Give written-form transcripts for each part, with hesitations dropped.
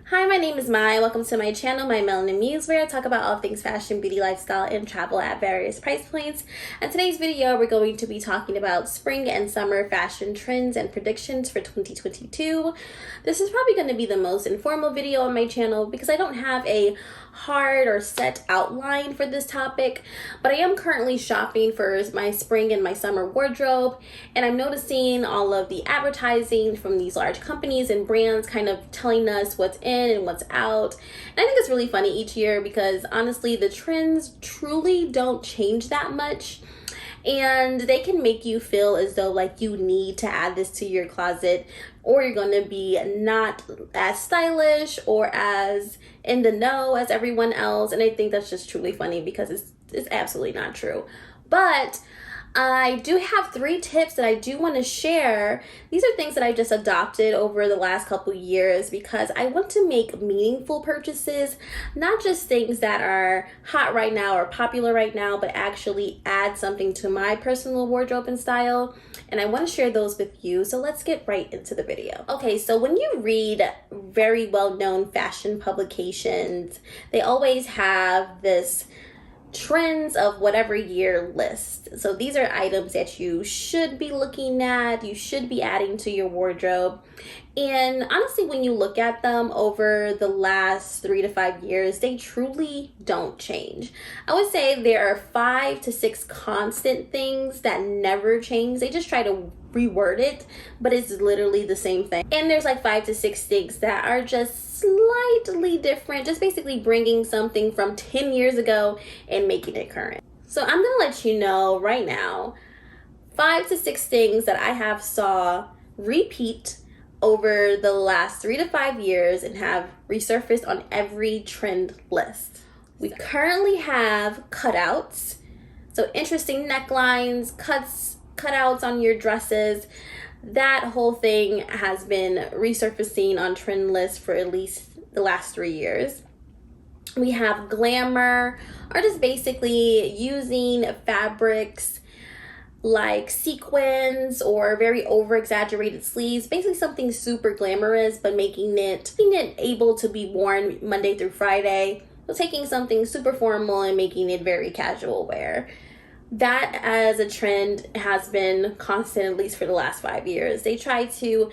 Hi, my name is Mai. Welcome to my channel, My Melanin Muse, where I talk about all things fashion, beauty, lifestyle, and travel at various price points. In today's video, we're going to be talking about spring and summer fashion trends and predictions for 2022. This is probably going to be the most informal video on my channel because I don't have a hard or set outline for this topic, but I am currently shopping for my spring and my summer wardrobe, and I'm noticing all of the advertising from these large companies and brands kind of telling us what's in and what's out. And I think it's really funny each year because honestly the trends truly don't change that much, and they can make you feel as though like you need to add this to your closet, or you're going to be not as stylish or as in the know as everyone else. And I think that's just truly funny because it's absolutely not true. But I do have 3 tips that I do want to share. These are things that I just adopted over the last couple years because I want to make meaningful purchases, not just things that are hot right now or popular right now, but actually add something to my personal wardrobe and style. And I want to share those with you. So let's get right into the video. Okay, so when you read very well-known fashion publications, they always have this trends of whatever year list. So these are items that you should be looking at, you should be adding to your wardrobe. And honestly, when you look at them over the last 3 to 5 years, they truly don't change. I would say there are 5 to 6 constant things that never change. They just try to reword it, but it's literally the same thing. And there's like 5 to 6 things that are just slightly different, just basically bringing something from 10 years ago and making it current. So I'm gonna let you know right now 5 to 6 things that I have saw repeat over the last 3 to 5 years and have resurfaced on every trend list. We currently have cutouts, so interesting necklines, cutouts on your dresses. That whole thing has been resurfacing on trend lists for at least the last 3 years. We have glamour, or just basically using fabrics like sequins or very over-exaggerated sleeves, basically something super glamorous, but making it able to be worn Monday through Friday. So taking something super formal and making it very casual wear. That as a trend has been constant, at least for the last 5 years. They try to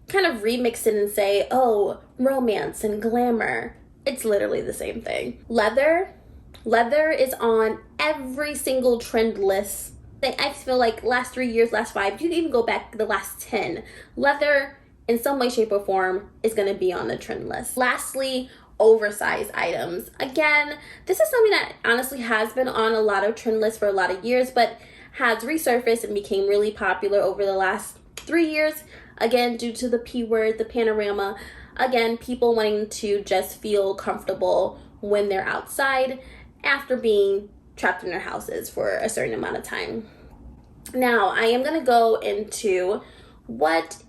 kind of remix it and say, oh, romance and glamour. It's literally the same thing. Leather is on every single trend list. I feel like last 3 years, last 5, you can even go back the last 10. Leather in some way, shape, or form is going to be on the trend list. Lastly, oversized items. Again, this is something that honestly has been on a lot of trend lists for a lot of years, but has resurfaced and became really popular over the last 3 years. Again, due to the P word, the panorama. Again, people wanting to just feel comfortable when they're outside after being trapped in their houses for a certain amount of time. Now, I am going to go into what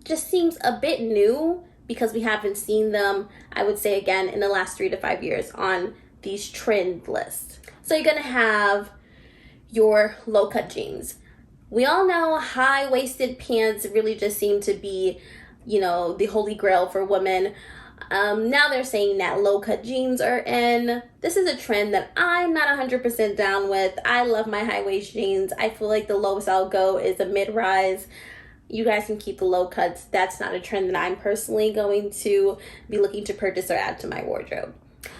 just seems a bit new because we haven't seen them, I would say again, in the last 3 to 5 years on these trend lists. So you're going to have your low-cut jeans. We all know high-waisted pants really just seem to be, the holy grail for women. Now they're saying that low-cut jeans are in. This is a trend that I'm not 100% down with. I love my high-waist jeans. I feel like the lowest I'll go is a mid-rise. You guys can keep the low cuts. That's not a trend that I'm personally going to be looking to purchase or add to my wardrobe.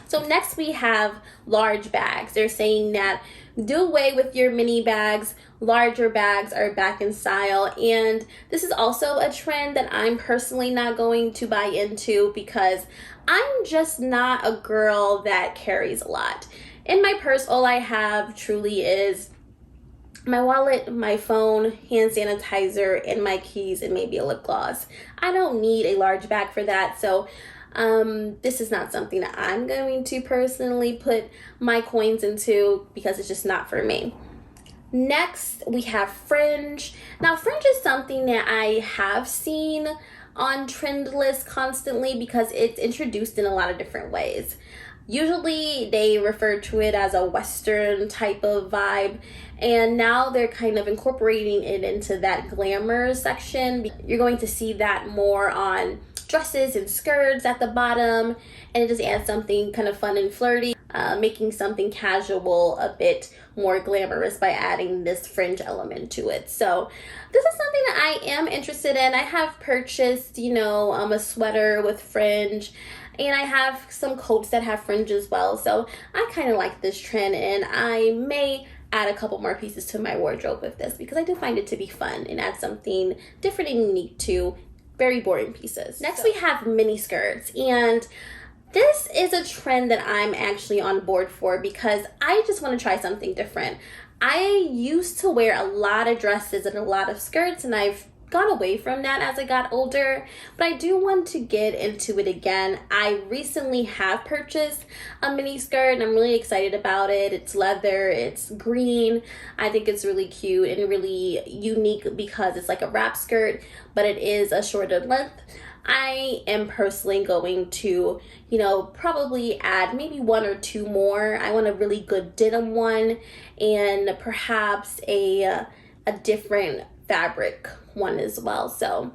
So next we have large bags. They're saying that do away with your mini bags. Larger bags are back in style. And this is also a trend that I'm personally not going to buy into because I'm just not a girl that carries a lot. In my purse, all I have truly is my wallet, my phone, hand sanitizer, and my keys, and maybe a lip gloss. I don't need a large bag for that. So this is not something that I'm going to personally put my coins into because it's just not for me. Next, we have Fringe. Now, Fringe is something that I have seen on trend lists constantly because it's introduced in a lot of different ways. Usually they refer to it as a Western type of vibe, and now they're kind of incorporating it into that glamour section. You're going to see that more on dresses and skirts at the bottom, and it just adds something kind of fun and flirty, making something casual a bit more glamorous by adding this fringe element to it. So this is something that I am interested in. I have purchased, a sweater with fringe, and I have some coats that have fringe as well. So I kind of like this trend, and I may add a couple more pieces to my wardrobe with this because I do find it to be fun and add something different and unique to very boring pieces. Next, we have mini skirts, and this is a trend that I'm actually on board for because I just want to try something different. I used to wear a lot of dresses and a lot of skirts, and I've gone away from that as I got older, but I do want to get into it again. I recently have purchased a mini skirt, and I'm really excited about it. It's leather, it's green. I think it's really cute and really unique because it's like a wrap skirt, but it is a shorter length. I am personally going to, probably add maybe one or two more. I want a really good denim one and perhaps a different fabric one as well. So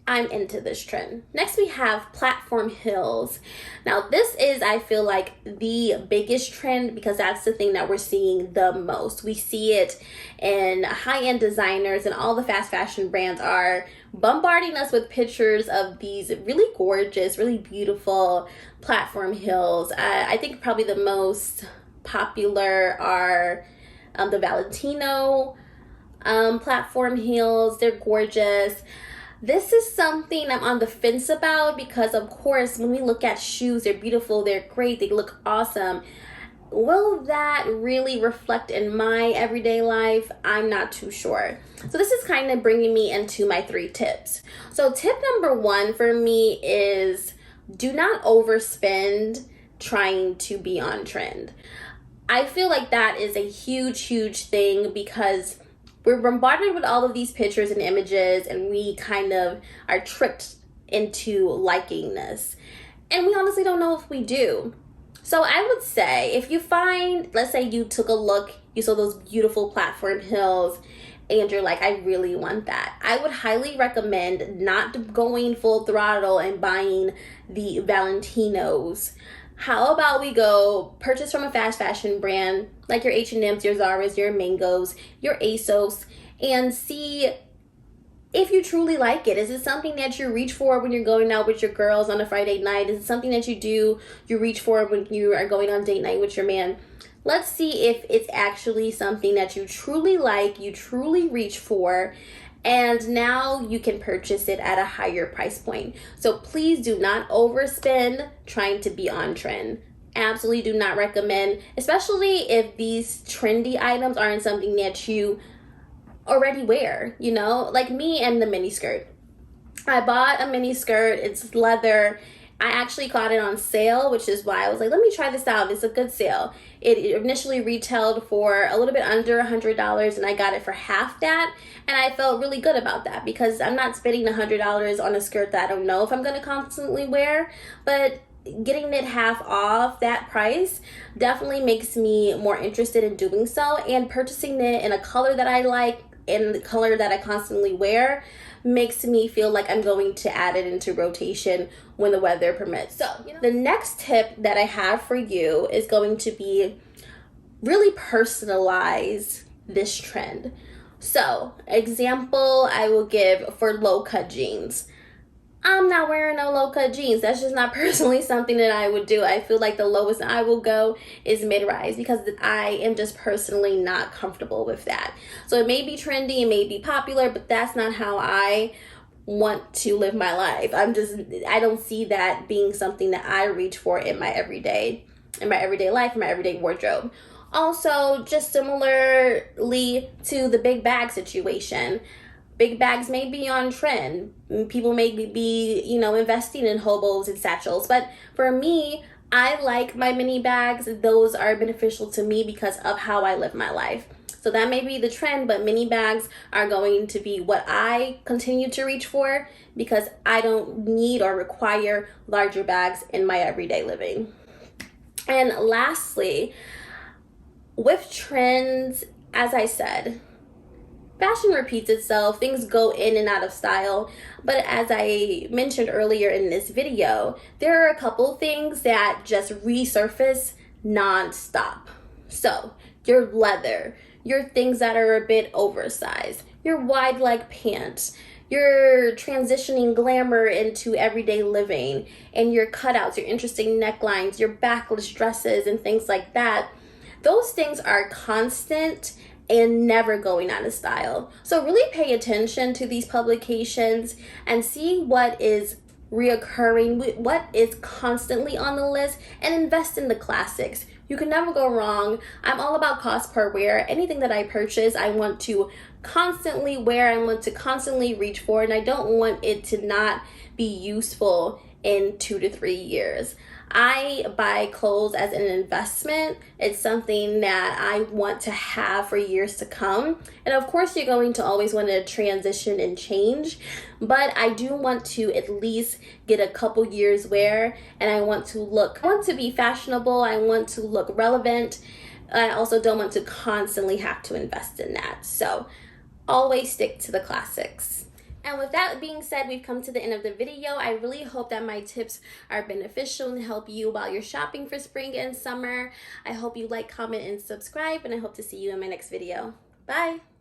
I'm into this trend. Next, we have platform heels. Now this is, I feel like, the biggest trend because that's the thing that we're seeing the most. We see it in high-end designers, and all the fast fashion brands are bombarding us with pictures of these really gorgeous, really beautiful platform heels. I think probably the most popular are the Valentino platform heels. They're gorgeous. This is something I'm on the fence about because, of course, when we look at shoes, they're beautiful, they're great, they look awesome. Will that really reflect in my everyday life? I'm not too sure. So this is kind of bringing me into my 3 tips. So tip number 1 for me is do not overspend trying to be on trend. I feel like that is a huge thing because we're bombarded with all of these pictures and images, and we kind of are tricked into liking this. And we honestly don't know if we do. So I would say if you find, let's say you took a look, you saw those beautiful platform heels, and you're like, I really want that. I would highly recommend not going full throttle and buying the Valentinos. How about we go purchase from a fast fashion brand like your H&M's, your Zara's, your Mangos, your ASOS, and see if you truly like it. Is it something that you reach for when you're going out with your girls on a Friday night? Is it something that you reach for when you are going on date night with your man? Let's see if it's actually something that you truly like, you truly reach for, and now you can purchase it at a higher price point. So please do not overspend trying to be on trend. Absolutely do not recommend, especially if these trendy items aren't something that you already wear, like me and the mini skirt. I bought a mini skirt, it's leather. I actually got it on sale, which is why I was like, let me try this out. It's a good sale. It initially retailed for a little bit under $100, and I got it for half that. And I felt really good about that because I'm not spending $100 on a skirt that I don't know if I'm going to constantly wear. But getting it half off that price definitely makes me more interested in doing so. And purchasing it in a color that I like, in the color that I constantly wear, makes me feel like I'm going to add it into rotation when the weather permits. So the next tip that I have for you is going to be really personalize this trend. So example I will give for low cut jeans. I'm not wearing no low cut jeans. That's just not personally something that I would do. I feel like the lowest I will go is mid-rise because I am just personally not comfortable with that. So it may be trendy, it may be popular, but that's not how I want to live my life. I don't see that being something that I reach for in my everyday life, in my everyday wardrobe. Also, just similarly to the big bag situation, big bags may be on trend. People may be, investing in hobos and satchels. But for me, I like my mini bags. Those are beneficial to me because of how I live my life. So that may be the trend, but mini bags are going to be what I continue to reach for because I don't need or require larger bags in my everyday living. And lastly, with trends, as I said, fashion repeats itself, things go in and out of style, but as I mentioned earlier in this video, there are a couple things that just resurface non-stop. So your leather, your things that are a bit oversized, your wide leg pants, your transitioning glamour into everyday living, and your cutouts, your interesting necklines, your backless dresses, and things like that. Those things are constant and never going out of style. So really pay attention to these publications and see what is reoccurring, what is constantly on the list, and invest in the classics. You can never go wrong. I'm all about cost per wear. Anything that I purchase, I want to constantly wear, I want to constantly reach for, and I don't want it to not be useful in 2 to 3 years. I buy clothes as an investment. It's something that I want to have for years to come. And of course, you're going to always want to transition and change, but I do want to at least get a couple years wear, and I want to be fashionable. I want to look relevant. I also don't want to constantly have to invest in that. So always stick to the classics. And with that being said, we've come to the end of the video. I really hope that my tips are beneficial and help you while you're shopping for spring and summer. I hope you like, comment, and subscribe, and I hope to see you in my next video. Bye!